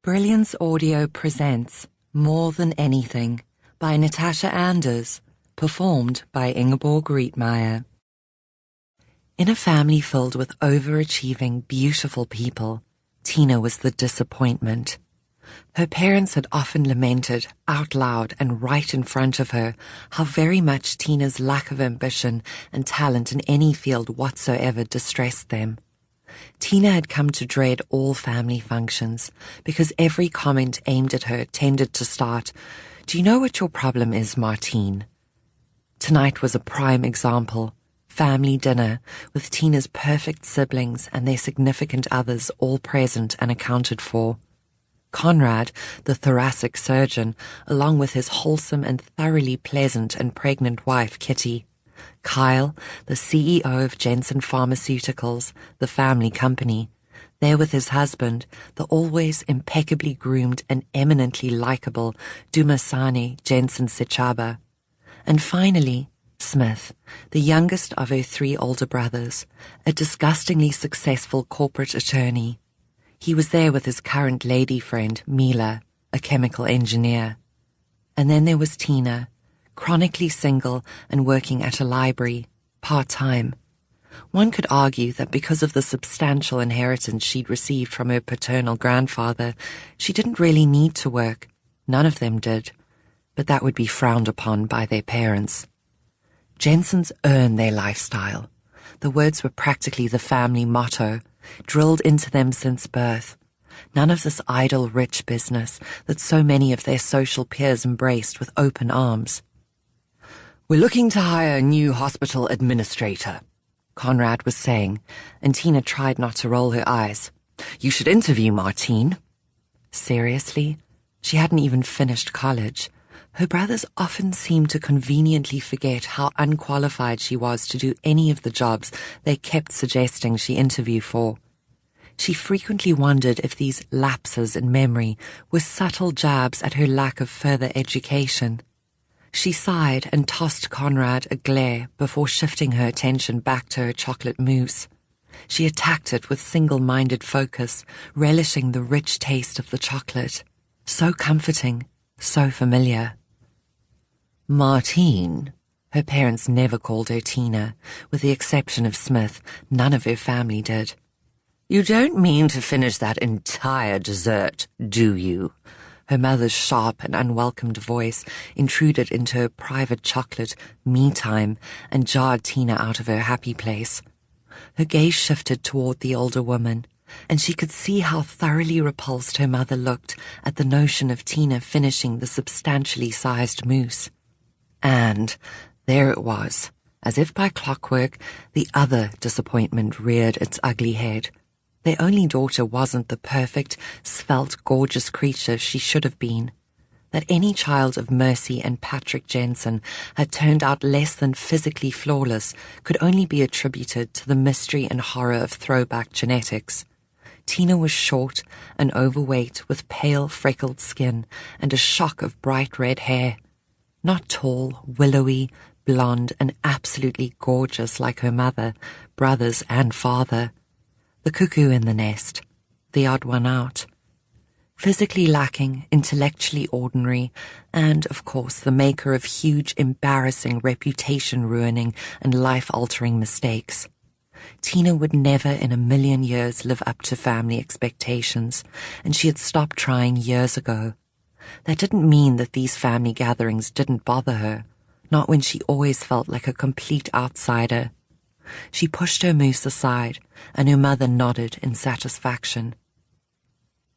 Brilliance Audio presents More Than Anything by Natasha, performed by Ingeborg Riedmaier. In a family filled with overachieving, beautiful people, Tina was the disappointment. Her parents had often lamented, out loud and right in front of her, how very much Tina's lack of ambition and talent in any field whatsoever distressed them. Tina had come to dread all family functions because every comment aimed at her tended to start, "Do you know what your problem is, Martine?" Tonight was a prime example. Family dinner with Tina's perfect siblings and their significant others all present and accounted for. Conrad, the thoracic surgeon, along with his wholesome and thoroughly pleasant and pregnant wife, Kitty. Kyle, the CEO of Jenson Pharmaceuticals, the family company, there with his husband, the always impeccably groomed and eminently likable Dumasani Jenson Sechaba. And finally, Smith, the youngest of her three older brothers, a disgustingly successful corporate attorney. He was there with his current lady friend, Mila, a chemical engineer. And then there was Tina, chronically single and working at a library, part-time. One could argue that because of the substantial inheritance she'd received from her paternal grandfather, she didn't really need to work. None of them did. But that would be frowned upon by their parents. Jensons earn their lifestyle. The words were practically the family motto, drilled into them since birth. None of this idle rich business that so many of their social peers embraced with open arms. "We're looking to hire a new hospital administrator," Conrad was saying, and Tina tried not to roll her eyes. "You should interview Martine." Seriously? She hadn't even finished college. Her brothers often seemed to conveniently forget how unqualified she was to do any of the jobs they kept suggesting she interview for. She frequently wondered if these lapses in memory were subtle jabs at her lack of further education. She sighed and tossed Conrad a glare before shifting her attention back to her chocolate mousse. She attacked it with single-minded focus, relishing the rich taste of the chocolate. So comforting, so familiar. Martine. Her parents never called her Tina. With the exception of Smith, none of her family did. "You don't mean to finish that entire dessert, do you?" Her mother's sharp and unwelcomed voice intruded into her private chocolate me time and jarred Tina out of her happy place. Her gaze shifted toward the older woman, and she could see how thoroughly repulsed her mother looked at the notion of Tina finishing the substantially sized mousse. And there it was, as if by clockwork, the other disappointment reared its ugly head. Their only daughter wasn't the perfect, svelte, gorgeous creature she should have been. That any child of Mercy and Patrick Jenson had turned out less than physically flawless could only be attributed to the mystery and horror of throwback genetics. Tina was short and overweight with pale, freckled skin and a shock of bright red hair. Not tall, willowy, blonde, and absolutely gorgeous like her mother, brothers, and father. The cuckoo in the nest, the odd one out. Physically lacking, intellectually ordinary, and, of course, the maker of huge, embarrassing, reputation-ruining and life-altering mistakes. Tina would never in a million years live up to family expectations, and she had stopped trying years ago. That didn't mean that these family gatherings didn't bother her, not when she always felt like a complete outsider. She pushed her mousse aside, and her mother nodded in satisfaction.